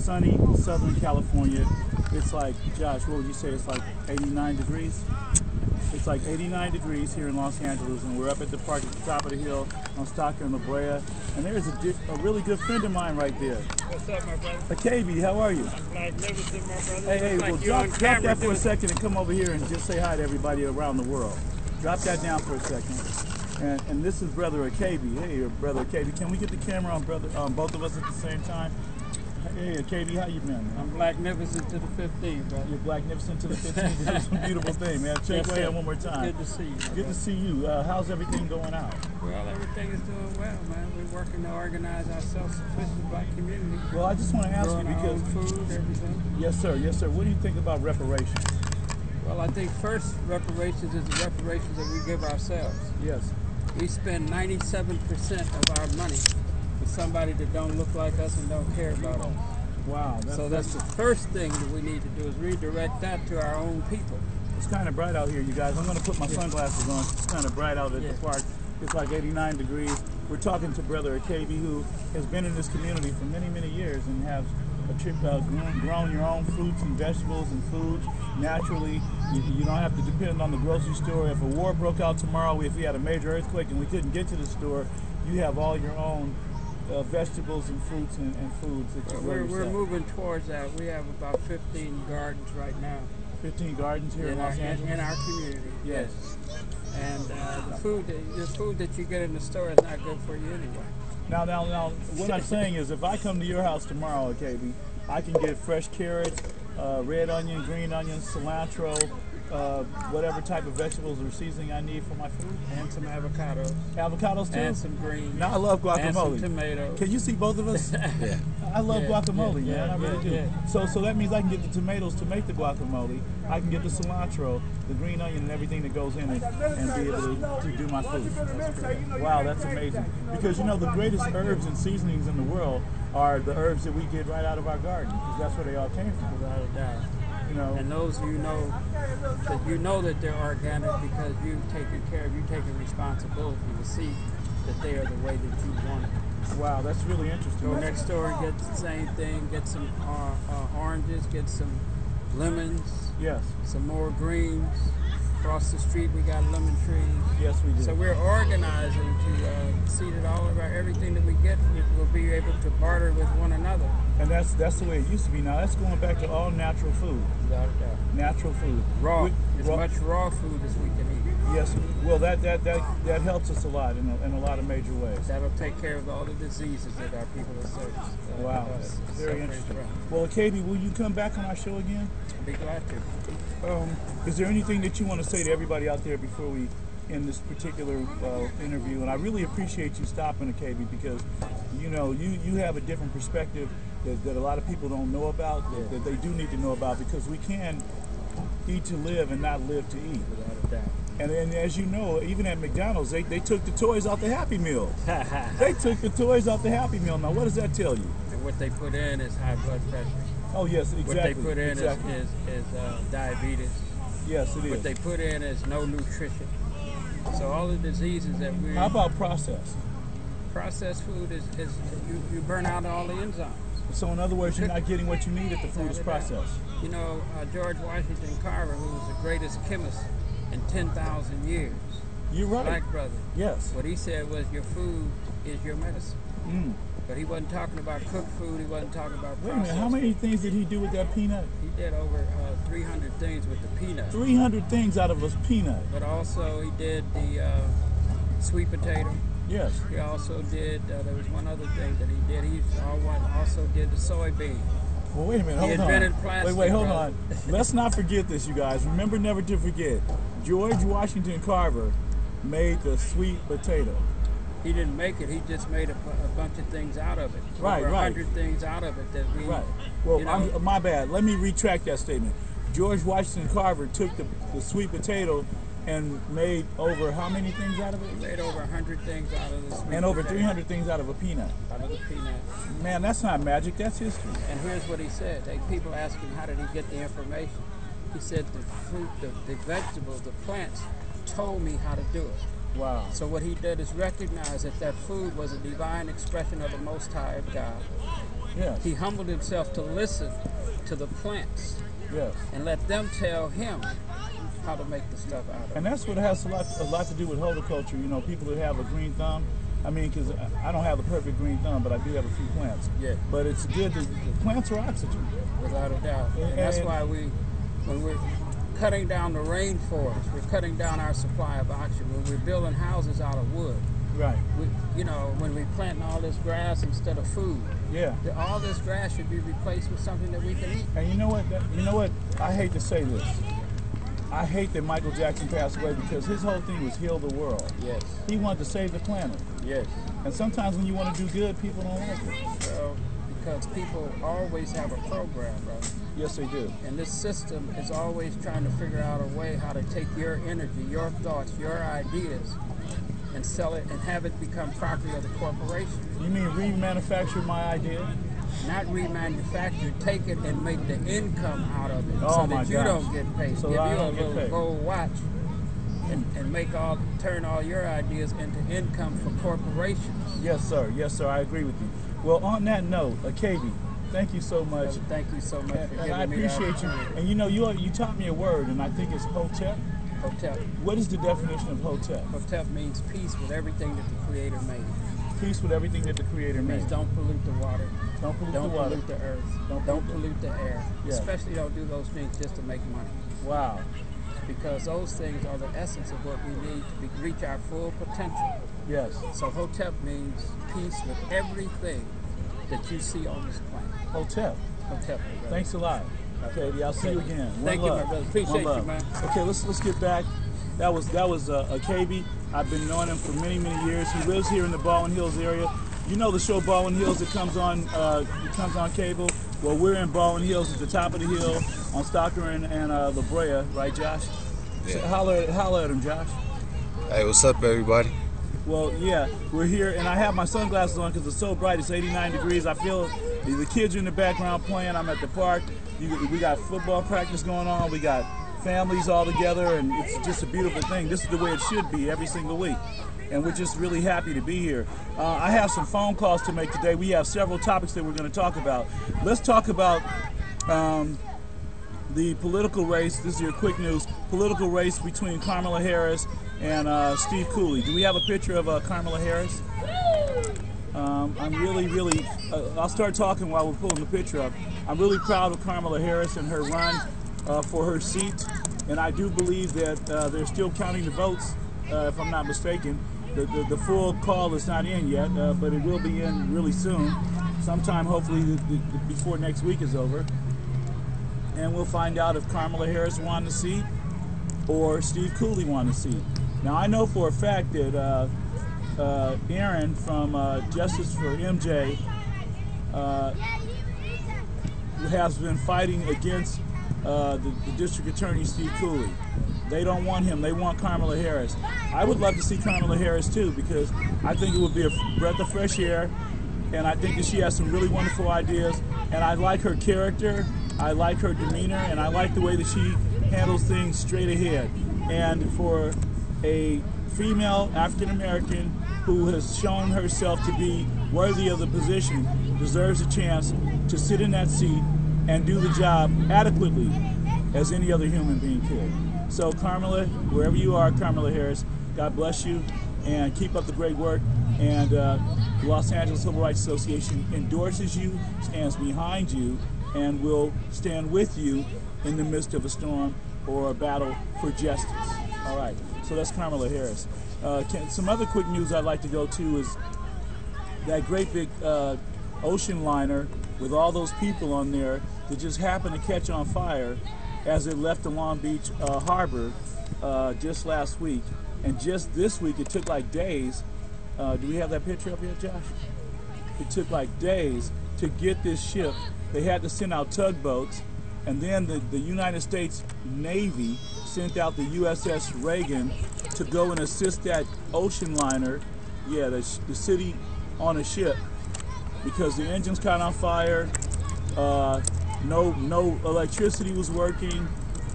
sunny Southern California. It's like, Josh, what would you say? It's like 89 degrees? It's like 89 degrees here in Los Angeles, and we're up at the park at the top of the hill on Stockton and La Brea. And there's a really good friend of mine right there. What's up, my brother? KB, how are you? I'm magnificent, my brother. Hey, like well, drop that for a second and come over here and just say hi to everybody around the world. Drop that down for a second. And this is Brother KB. Hey, Brother KB. Can we get the camera on both of us at the same time? Hey, KB, how you been, man? I'm blacknificent to the 15th, brother. You're blacknificent to the 15th. This is a beautiful thing, man. Shake your hand one more time. Good to see you. Good to see you. How's everything going out? Well, everything is doing well, man. We're working to organize our self-sufficient black community. Well, I just want to ask you because food, everything. Yes, sir. Yes, sir. What do you think about reparations? Well, I think first reparations is the reparations that we give ourselves. Yes. We spend 97% of our money for somebody that don't look like us and don't care about us. Wow. So that's the first thing that we need to do is redirect that to our own people. It's kind of bright out here, you guys. I'm going to put my sunglasses on. It's kind of bright out at the park. It's like 89 degrees. We're talking to Brother KB, who has been in this community for many, many years and has grown your own fruits and vegetables and foods naturally. You don't have to depend on the grocery store. If a war broke out tomorrow, if we had a major earthquake and we couldn't get to the store, you have all your own vegetables and fruits and foods that you grow yourself. We're moving towards that. We have about 15 gardens right now. 15 gardens here in Los Angeles? In our community, yes. And the food that you get in the store is not good for you anyway. Now, what I'm saying is if I come to your house tomorrow, KB, I can get fresh carrots, red onion, green onion, cilantro, whatever type of vegetables or seasoning I need for my food. And some avocados. Avocados too? And some greens. Now I love guacamole. And some tomatoes. Can you see both of us? Yeah. I love guacamole, man. I really do. So that means I can get the tomatoes to make the guacamole. I can get the cilantro, the green onion, and everything that goes in it, and be able to do my food. Wow, that's amazing. Because you know the greatest herbs and seasonings in the world are the herbs that we get right out of our garden, because that's where they all came from. Without a doubt. You know, and those you know that they're organic because you've taken care of, you've taken responsibility to see that they are the way that you want it. Wow, that's really interesting. Go next door and get the same thing, get some oranges, get some lemons, yes, some more greens. Across the street we got lemon trees. Yes, we do. So we're organizing to see that all of everything that we get, we'll be able to barter with one another. And that's the way it used to be. Now that's going back to all natural food. Without a doubt. Natural food. Raw. As much raw food as we can eat. Yes. Well, that helps us a lot in a lot of major ways. That'll take care of all the diseases that our people are wow. Very interesting. Well, KB, will you come back on our show again? I'll be glad to. Is there anything that you want to say to everybody out there before we end this particular interview? And I really appreciate you stopping, KB, because you know you have a different perspective that a lot of people don't know about, that they do need to know about, because we can eat to live and not live to eat. Without a doubt. And as you know, even at McDonald's, they took the toys off the Happy Meal. They took the toys off the Happy Meal. Now, what does that tell you? And what they put in is high blood pressure. Oh, yes, exactly. What they put in is diabetes. Yes, it is. What they put in is no nutrition. So all the diseases that we... How about processed? Processed food is you burn out all the enzymes. So in other words, you're not getting what you need if the food is processed. You know, George Washington Carver, who was the greatest chemist in 10,000 years. You're right. Black brother. Yes. What he said was your food is your medicine. But he wasn't talking about cooked food. He wasn't talking about processed. Wait a minute, how many things did he do with that peanut? He did over 300 things with the peanut. 300 things out of a peanut. But also he did the sweet potato. Yes. He also did, there was one other thing that he did. He also did the soybean. Well, wait a minute, hold on. He invented plastic. Wait, hold on. Let's not forget this, you guys. Remember never to forget. George Washington Carver made the sweet potato. He didn't make it. He just made a bunch of things out of it. Right, over 100 things out of it that we. Right. Well, you know, my bad. Let me retract that statement. George Washington Carver took the sweet potato and made over how many things out of it? He made over 100 things out of the sweet And over potato. 300 things out of a peanut. Out of the peanut. Man, that's not magic. That's history. And here's what he said. People ask him, how did he get the information? He said the fruit, the vegetables, the plants told me how to do it. Wow. So what he did is recognize that that food was a divine expression of the Most High of God. Yes. He humbled himself to listen to the plants. Yes. And let them tell him how to make the stuff out of it. And that's what has a lot to do with horticulture. You know, people that have a green thumb. I mean, because I don't have the perfect green thumb, but I do have a few plants. Yeah. But it's good that plants are oxygen. Without a doubt. And that's why when we're cutting down the rainforest, we're cutting down our supply of oxygen. When we're building houses out of wood. Right. When we plant all this grass instead of food. Yeah. All this grass should be replaced with something that we can eat. And you know what? I hate to say this. I hate that Michael Jackson passed away because his whole thing was heal the world. Yes. He wanted to save the planet. Yes. And sometimes when you want to do good, people don't like it. Well, because people always have a program, brother. Yes, they do. And this system is always trying to figure out a way how to take your energy, your thoughts, your ideas, and sell it and have it become property of the corporation. You mean remanufacture my idea? Not remanufacture, take it and make the income out of it Oh so my that you gosh. don't get paid. So Give I you a don't get little paid. gold watch and turn all your ideas into income for corporations. Yes, sir. Yes, sir. I agree with you. Well, on that note, KB, thank you so much. So thank you so much for And giving I me the appreciate you. opportunity. And you know, you taught me a word, and I think it's Hotep. Hotep. What is the definition of Hotep? Hotep means peace with everything that the Creator made. Peace with everything that the Creator It means made. don't pollute the water. Don't pollute Don't the water. pollute the earth. Don't Don't pollute the air. Yeah. Especially don't do those things just to make money. Wow. Because those things are the essence of what we need to reach our full potential. Yes. So Hotep means peace with everything that you see on this planet. Hotep. Hotep. Thanks a lot. KB, I'll see you again. Thank you, my brother. Appreciate you, man. Okay, let's get back. That was a KB. I've been knowing him for many years. He lives here in the Baldwin Hills area. You know the show Baldwin Hills that comes on cable. Well, we're in Baldwin Hills at the top of the hill on Stockton and La Brea, right, Josh? Yeah. So holler at him, Josh. Hey, what's up, everybody? Well, yeah, we're here, and I have my sunglasses on because it's so bright. It's 89 degrees. I feel the kids are in the background playing. I'm at the park. We got football practice going on. We got families all together, and it's just a beautiful thing. This is the way it should be every single week, and we're just really happy to be here. I have some phone calls to make today. We have several topics that we're going to talk about. Let's talk about the political race. This is your quick news. Political race between Kamala Harris and Steve Cooley. Do we have a picture of Kamala Harris? I'm really, I'll start talking while we're pulling the picture up. I'm really proud of Kamala Harris and her run for her seat, and I do believe that they're still counting the votes, if I'm not mistaken. The full call is not in yet, but it will be in really soon, sometime hopefully before next week is over. And we'll find out if Kamala Harris won the seat or Steve Cooley won the seat. Now, I know for a fact that Aaron from Justice for MJ has been fighting against the district attorney, Steve Cooley. They don't want him. They want Kamala Harris. I would love to see Kamala Harris, too, because I think it would be a breath of fresh air, and I think that she has some really wonderful ideas, and I like her character, I like her demeanor, and I like the way that she handles things straight ahead. And for a female African-American who has shown herself to be worthy of the position, deserves a chance to sit in that seat and do the job adequately as any other human being could. So Kamala, wherever you are, Kamala Harris, God bless you, and keep up the great work. And the Los Angeles Civil Rights Association endorses you, stands behind you, and will stand with you in the midst of a storm or a battle for justice. All right, so that's Kamala Harris. Some other quick news I'd like to go to is that great big ocean liner with all those people on there that just happened to catch on fire as it left the Long Beach harbor just last week. And just this week, it took like days. Do we have that picture up here, Josh? It took like days to get this ship. They had to send out tugboats, and then the United States Navy sent out the USS Reagan to go and assist that ocean liner, the city on a ship, because the engines caught on fire. No electricity was working.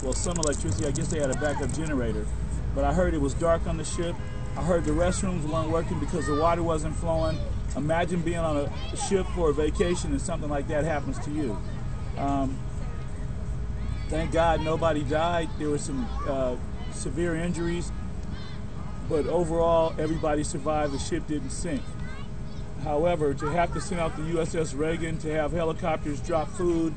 Well, some electricity. I guess they had a backup generator, but I heard it was dark on the ship. I heard the restrooms weren't working because the water wasn't flowing. Imagine being on a ship for a vacation and something like that happens to you. Thank God nobody died. There were some severe injuries, but overall everybody survived. The ship didn't sink. However, to have to send out the USS Reagan, to have helicopters drop food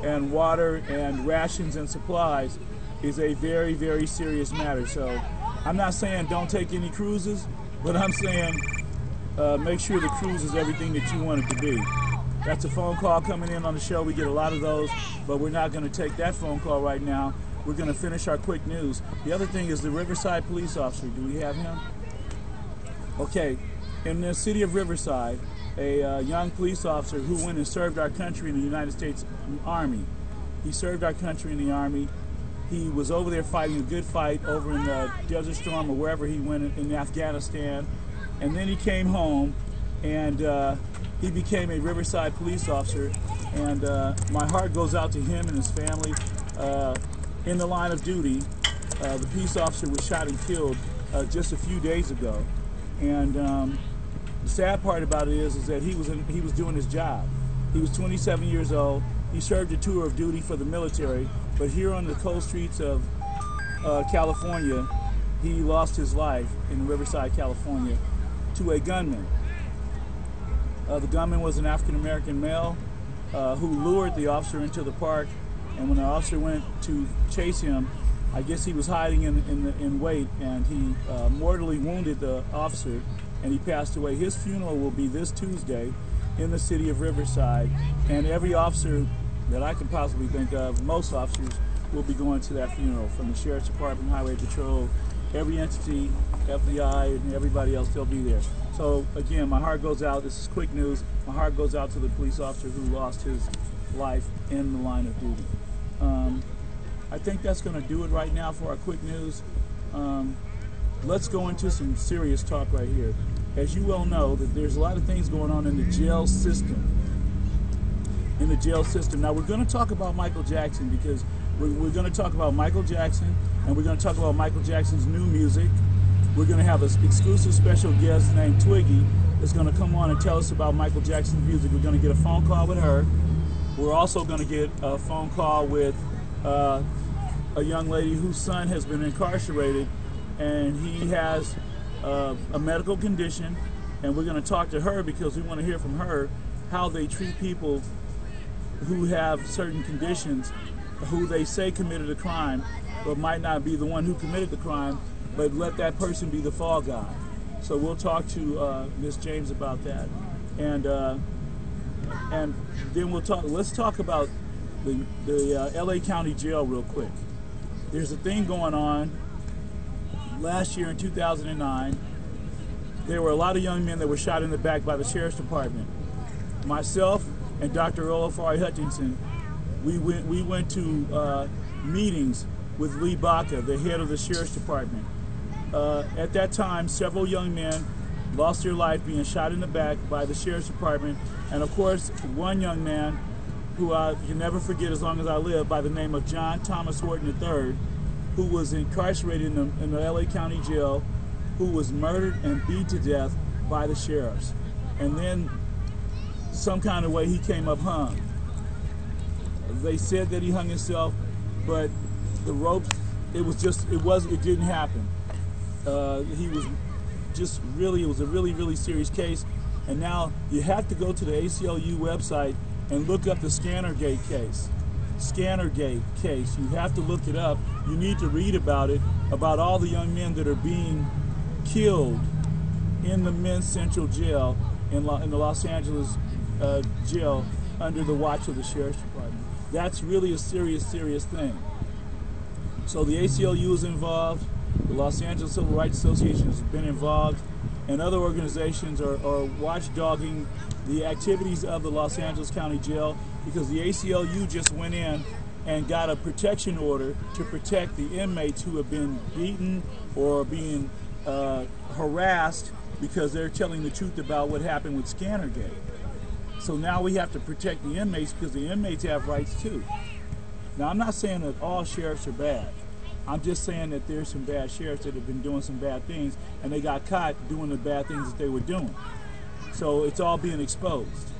and water and rations and supplies is a very, very serious matter. So I'm not saying don't take any cruises, but I'm saying make sure the cruise is everything that you want it to be. That's a phone call coming in on the show. We get a lot of those, but we're not going to take that phone call right now. We're going to finish our quick news. The other thing is the Riverside police officer. Do we have him? Okay. In the city of Riverside, a young police officer who went and served our country in the United States Army. He served our country in the Army. He was over there fighting a good fight over in the Desert Storm or wherever he went in Afghanistan. And then he came home and he became a Riverside police officer. And my heart goes out to him and his family. In the line of duty, the police officer was shot and killed just a few days ago. And the sad part about it is that he was doing his job. He was 27 years old. He served a tour of duty for the military, but here on the cold streets of California, he lost his life in Riverside, California, to a gunman. The gunman was an African-American male who lured the officer into the park, and when the officer went to chase him, I guess he was hiding in wait, and he mortally wounded the officer, and he passed away. His funeral will be this Tuesday in the city of Riverside, and every officer that I can possibly think of, most officers, will be going to that funeral, from the Sheriff's Department, Highway Patrol, every entity, FBI, and everybody else, they'll be there. So again, my heart goes out. This is quick news. My heart goes out to the police officer who lost his life in the line of duty. I think that's going to do it right now for our quick news. Let's go into some serious talk right here. As you well know, that there's a lot of things going on in the jail system. Now we're going to talk about Michael Jackson, because we're going to talk about Michael Jackson, and we're going to talk about Michael Jackson's new music. We're going to have an exclusive special guest named Twiggy that's going to come on and tell us about Michael Jackson's music. We're going to get a phone call with her. We're also going to get a phone call with a young lady whose son has been incarcerated, and he has a medical condition, and we're going to talk to her because we want to hear from her how they treat people who have certain conditions, who they say committed a crime, but might not be the one who committed the crime, but let that person be the fall guy. So we'll talk to Miss James about that, and then we'll talk. Let's talk about the LA County Jail real quick. There's a thing going on. Last year in 2009, there were a lot of young men that were shot in the back by the Sheriff's Department. Myself and Dr. Olafari Hutchinson, we went to meetings with Lee Baca, the head of the Sheriff's Department. At that time, several young men lost their life being shot in the back by the Sheriff's Department, and of course, one young man who I can never forget as long as I live, by the name of John Thomas Horton III, who was incarcerated in the LA County Jail, who was murdered and beat to death by the sheriffs. And then some kind of way he came up hung. They said that he hung himself, but the ropes, it didn't happen. He was just really, it was a really, really serious case. And now you have to go to the ACLU website and look up the Scannergate case. Scannergate case. You have to look it up. You need to read about it, about all the young men that are being killed in the men's central jail in the Los Angeles jail under the watch of the Sheriff's Department. That's really a serious, serious thing. So the ACLU is involved. The Los Angeles Civil Rights Association has been involved, and other organizations are watchdogging the activities of the Los Angeles County Jail, because the ACLU just went in and got a protection order to protect the inmates who have been beaten or being harassed because they're telling the truth about what happened with Scannergate. So now we have to protect the inmates, because the inmates have rights too. Now, I'm not saying that all sheriffs are bad. I'm just saying that there's some bad sheriffs that have been doing some bad things, and they got caught doing the bad things that they were doing. So it's all being exposed.